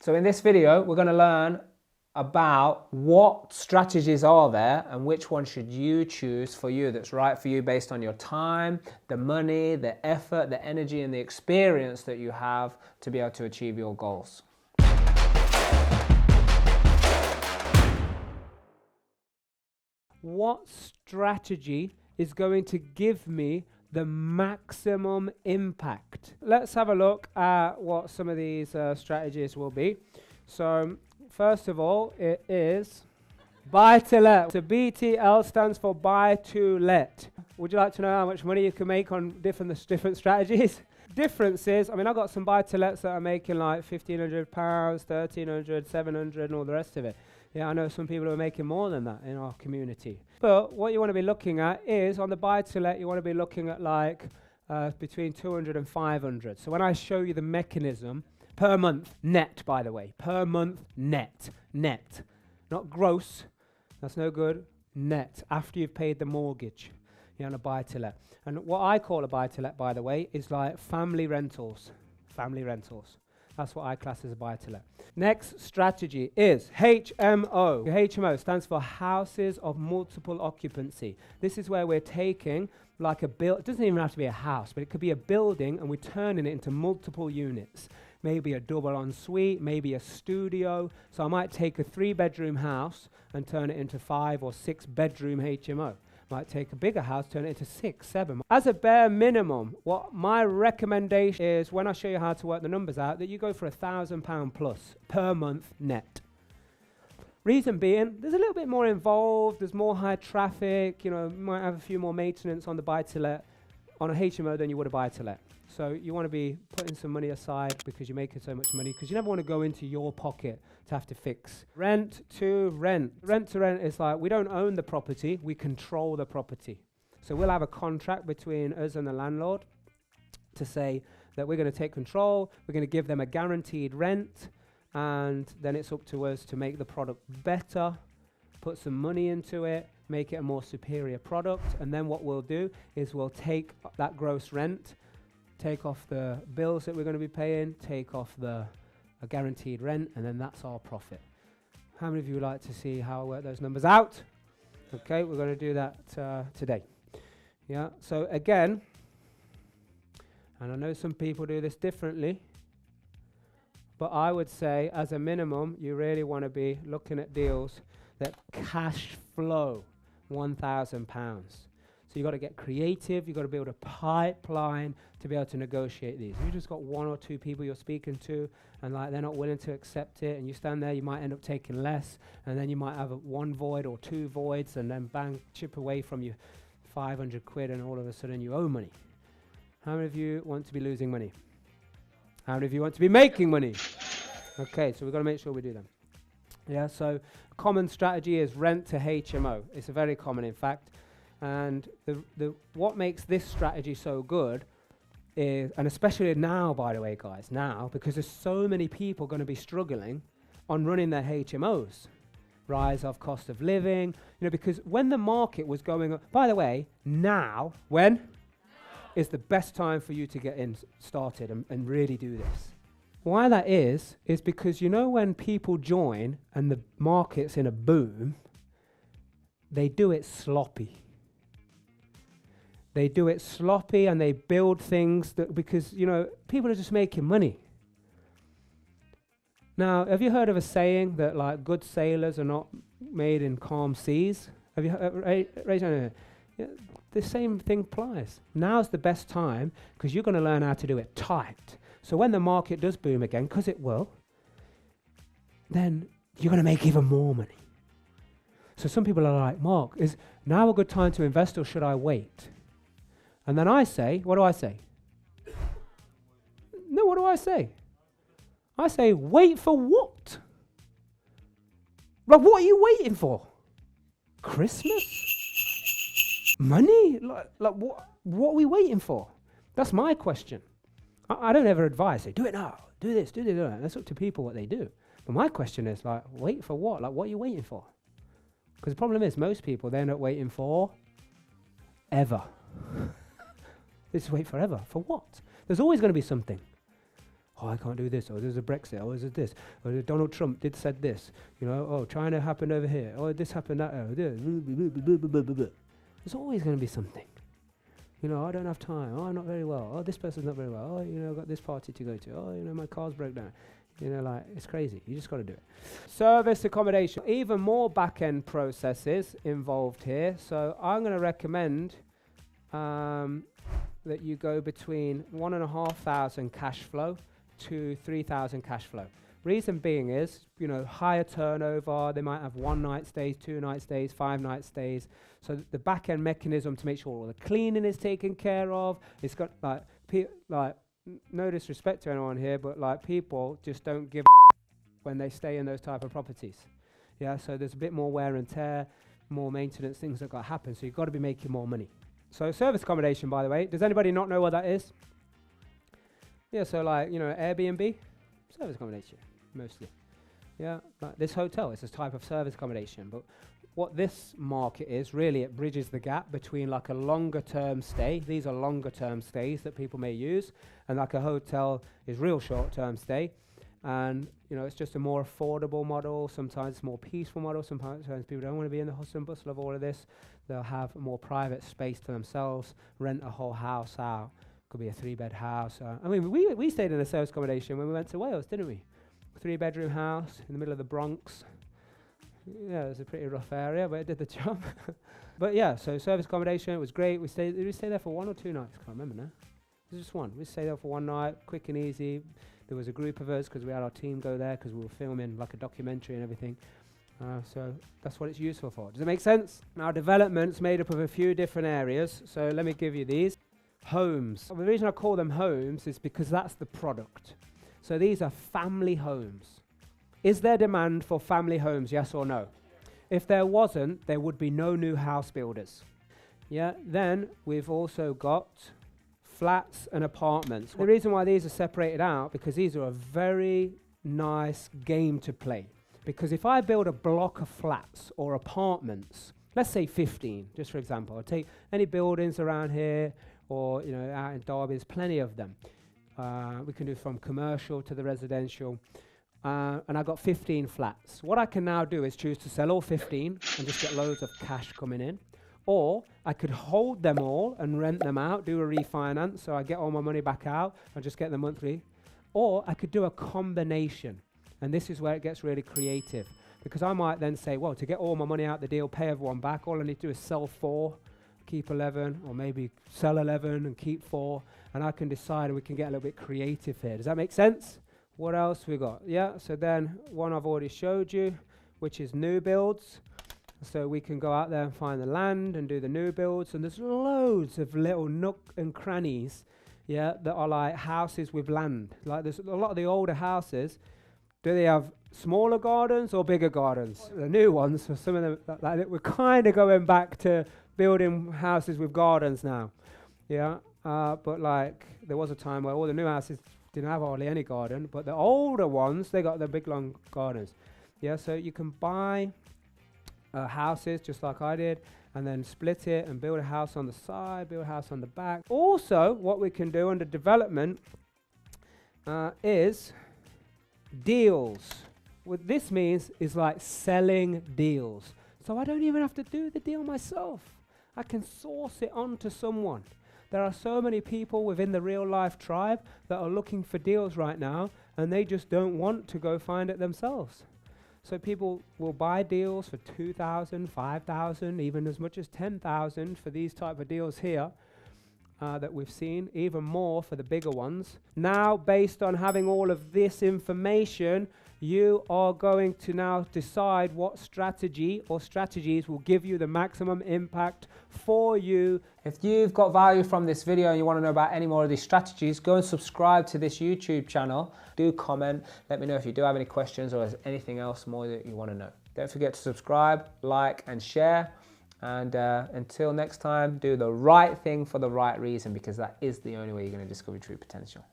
So in this video, we're going to learn about what strategies are there and which one should you choose for you that's right for you based on your time, the money, the effort, the energy, and the experience that you have to be able to achieve your goals. What strategy is going to give me the maximum impact? Let's have a look at what some of these strategies will be. So first of all, it is buy to let. So BTL stands for buy to let. Would you like to know how much money you can make on different strategies? Differences, I mean, I've got some buy to lets that are making like £1,500, £1,300, £700 and all the rest of it. Yeah, I know some people who are making more than that in our community. But what you want to be looking at is, on the buy-to-let, you want to be looking at like between 200 and 500. So when I show you the mechanism, per month, net, by the way, per month, net, not gross, that's no good, net, after you've paid the mortgage, on a buy-to-let. And what I call a buy-to-let, by the way, is like family rentals. That's what I class as a buy-to-let. Next strategy is HMO. HMO stands for houses of multiple occupancy. This is where we're taking like a build. It doesn't even have to be a house, but it could be a building and we're turning it into multiple units. Maybe a double ensuite, maybe a studio. So I might take a 3-bedroom house and turn it into 5 or 6 bedroom HMO. Might take a bigger house, turn it into 6, 7. As a bare minimum, what my recommendation is, when I show you how to work the numbers out, that you go for £1,000 plus per month net. Reason being, there's a little bit more involved, there's more high traffic, you might have a few more maintenance on the buy-to-let, on a HMO than you would a buy-to-let. So you want to be putting some money aside because you're making so much money, because you never want to go into your pocket to have to fix. Rent to rent. Rent to rent is like, we don't own the property, we control the property. So we'll have a contract between us and the landlord to say that we're going to take control, we're going to give them a guaranteed rent, and then it's up to us to make the product better, put some money into it, make it a more superior product, and then what we'll do is we'll take that gross rent, take off the bills that we're going to be paying, take off a guaranteed rent, and then that's our profit. How many of you would like to see how I work those numbers out? Okay, we're going to do that today. Yeah, so again, and I know some people do this differently, but I would say as a minimum, you really want to be looking at deals that cash flow £1,000. So you've got to get creative, you've got to build a pipeline to be able to negotiate these. You just got 1 or 2 people you're speaking to and like they're not willing to accept it, and you stand there, you might end up taking less, and then you might have 1 void or 2 voids, and then bang, chip away from you 500 quid, and all of a sudden you owe money. How many of you want to be losing money? How many of you want to be making money? Okay, so we've got to make sure we do them. Yeah, so common strategy is rent to HMO. It's a very common, in fact. And what makes this strategy so good is, and especially now, by the way, guys, now, because there's so many people going to be struggling on running their HMOs. Rise of cost of living, because when the market was going up, by the way, now, when is the best time for you to get in started and really do this. Why that is because when people join and the market's in a boom, they do it sloppy. They do it sloppy and they build things that because, people are just making money. Now, have you heard of a saying that like good sailors are not made in calm seas? Have you raise your hand? Yeah, the same thing applies. Now's the best time because you're going to learn how to do it tight. So when the market does boom again, because it will, then you're going to make even more money. So some people are like, Mark, is now a good time to invest or should I wait? And then I say, what do I say? No, what do I say? I say, wait for what? Like, what are you waiting for? Christmas? Money? Like what are we waiting for? That's my question. I don't ever advise, say, do it now, do this, do that. That's up to people what they do. But my question is, like, wait for what? Like, what are you waiting for? Because the problem is, most people, they're not waiting for ever. They just wait forever. For what? There's always going to be something. Oh, I can't do this, or there's a Brexit, or there's this, or Donald Trump said this, you know, oh, China happened over here, oh, this happened that, there's always going to be something. You know, I don't have time, oh, I'm not very well, oh, this person's not very well, oh, you know, I've got this party to go to, oh, you know, my car's broke down. You know, like, it's crazy. You just got to do it. Service accommodation. Even more back-end processes involved here. So I'm going to recommend that you go between 1,500 cash flow to 3,000 cash flow. Reason being is, you know, higher turnover. They might have 1 night stays, 2 night stays, 5 night stays. So the back-end mechanism to make sure all the cleaning is taken care of. It's got like no disrespect to anyone here, but like people just don't give when they stay in those type of properties. Yeah, so there's a bit more wear and tear, more maintenance, things that got to happen. So you've got to be making more money. So service accommodation, by the way, does anybody not know what that is? Yeah, so like, you know, Airbnb, service accommodation, mostly. Yeah, like this hotel is a type of service accommodation, but what this market is, really, it bridges the gap between like a longer term stay. These are longer term stays that people may use, and like a hotel is real short term stay. And, you know, it's just a more affordable model, sometimes more peaceful model. Sometimes people don't want to be in the hustle and bustle of all of this. They'll have a more private space to themselves, rent a whole house out. Could be a 3-bed house. I mean, we stayed in a service accommodation when we went to Wales, didn't we? 3-bedroom house in the middle of the Bronx. Yeah, it was a pretty rough area, but it did the job. But yeah, so service accommodation, it was great. We stayed there for 1 or 2 nights. I can't remember now. It was just one. We stayed there for 1 night, quick and easy. There was a group of us because we had our team go there because we were filming like a documentary and everything. So that's what it's useful for. Does it make sense? Now, development's made up of a few different areas. So let me give you these. Homes. Well, the reason I call them homes is because that's the product. So these are family homes. Is there demand for family homes, yes or no? If there wasn't, there would be no new house builders. Yeah, then we've also got flats and apartments. The reason why these are separated out, because these are a very nice game to play. Because if I build a block of flats or apartments, let's say 15, just for example, I'll take any buildings around here or, you know, out in Derby, there's plenty of them. We can do from commercial to the residential. And I've got 15 flats. What I can now do is choose to sell all 15 and just get loads of cash coming in. Or I could hold them all and rent them out, do a refinance, so I get all my money back out and just get the monthly. Or I could do a combination. And this is where it gets really creative. Because I might then say, well, to get all my money out the deal, pay everyone back, all I need to do is sell 4, keep 11, or maybe sell 11 and keep 4. And I can decide, and we can get a little bit creative here. Does that make sense? What else we got? Yeah, so then one I've already showed you, which is new builds. So we can go out there and find the land and do the new builds. And there's loads of little nook and crannies, yeah, that are like houses with land. Like there's a lot of the older houses, do they have smaller gardens or bigger gardens? The new ones, for some of them, we're kind of going back to building houses with gardens now. Yeah, but like there was a time where all the new houses didn't have hardly any garden, but the older ones, they got the big long gardens. Yeah, so you can buy houses just like I did, and then split it and build a house on the side, build a house on the back. Also, what we can do under development is deals. What this means is like selling deals. So I don't even have to do the deal myself. I can source it onto someone. There are so many people within the real life tribe that are looking for deals right now, and they just don't want to go find it themselves. So people will buy deals for 2,000, 5,000, even as much as 10,000 for these type of deals here that we've seen, even more for the bigger ones. Now, based on having all of this information, you are going to now decide what strategy or strategies will give you the maximum impact for you. If you've got value from this video and you want to know about any more of these strategies, go and subscribe to this YouTube channel. Do comment. Let me know if you do have any questions or there's anything else more that you want to know. Don't forget to subscribe, like, and share. And until next time, do the right thing for the right reason, because that is the only way you're going to discover true potential.